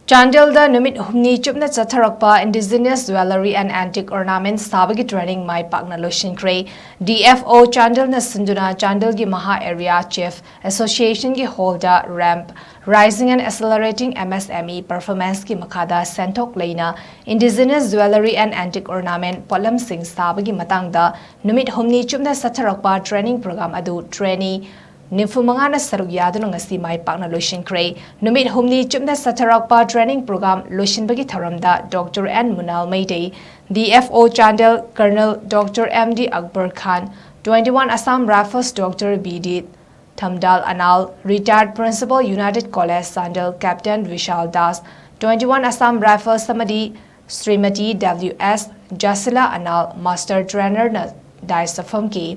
CHANDEL da NUMIT humni chupna CHATHARAKPA Indigenous Jewellery and Antique Ornament Sabagi training Mai-Pakna Loisinkhre DFO CHANDEL na sunduna CHANDEL gi Maha Area Chief Association gi holder ramp Rising and Accelerating MSME Performance ki makada sentok leina Indigenous Jewellery and Antique Ornament polam sing sabagi matangda NUMIT humni chupna CHATHARAKPA training program adu trainee Nifumangana Saruyadun ngasi Mai-Pakna Loisinkhre NUMIT humni chupna CHATHARAKPA training program Loisinbagi tharamda Dr. N. Munal Maidei DFO CHANDEL Colonel Dr. M.D. Akbar Khan 21 Assam Rifles Dr. B.D. Thamdal Anal Retired Principal United College Sandal Captain Vishal Das 21 Assam Rifles Samadi Srimati W.S. Jasila Anal Master Trainer na Daisafam ki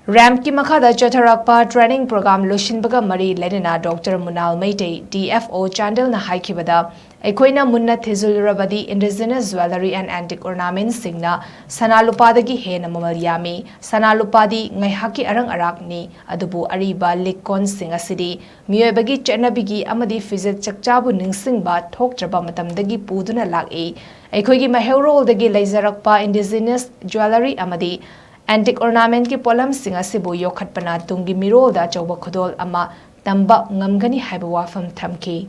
Ramp ki makada CHATHARAKPA training program Loisinbaga mari lenina Dr. Munal Maitei DFO CHANDEL na haikibada Ekoina munna thizulrabadi Indigenous Jewellery and Antique Ornament singna sanalupadagi hena mamal yami sanalupadi ngaihaki arang arakni adubu ariba likon singa sidi miyoibagi chenabigi amadi fizet chakchabu ningsingba thoktraba matamdagi puduna lak-e Ekoigi maheurol dagi leizarakpa Indigenous Jewellery amadi Antique Ornament ki polam singa sibu yokhatpana tungi mirol da chawba khudol ama tamba ngamgani haiba wafam thamki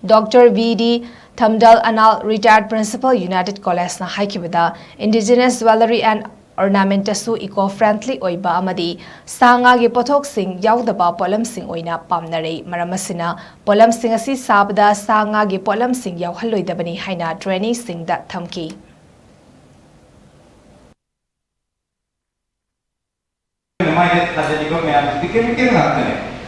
Dr. V.D. Thamdal Anal Retired Principal United College na haikibada Indigenous Jewellery and Ornament su eco-friendly oiba amadi sanga gi pothok sing yaudaba polam sing oina pamnare maramasina polam sing asi sabda sanga gi polam sing yauhalloidabani haina trainee sing da thamki Mai tadi juga memang sedikit mikir nak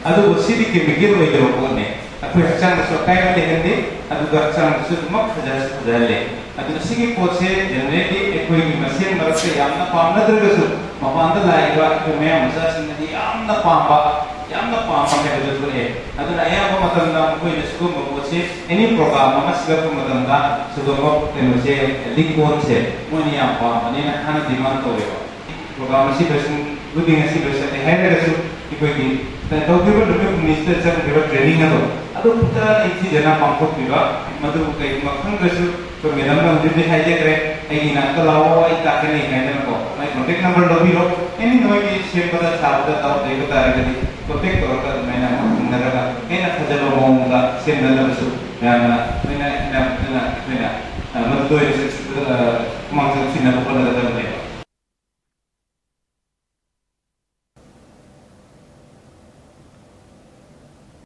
adu sedikit mikir lagi terlalu ni. Aku hacang masuk kaya lagi ni, adu hacang masuk mak saja le. Adu sedikit pose generasi aku ini mesin berarti yang nak paham nak terus. Mama anda lagi juga memang masa sini yang nak paham kaya betul ni. Adu naya apa macam nak aku ini suku mempose ini program mama segala macam dah suku mak mempose link pose. Muni yang paham ini nak hana demand tu ya. Program masih bersih Looking at the head of the equity, the document minister and training. Ado putra iti jana pangkot biba, madu kay makang resu, to minamang hindi hijack, ay inakalawa ay takani hinay ko. May contact number lobiro, any noy shape pada sabda tao deko taragadi, contact or ka may namang naraga, ay nakadalo mo ka send na resu, na matuloy sa kumang sinabukan na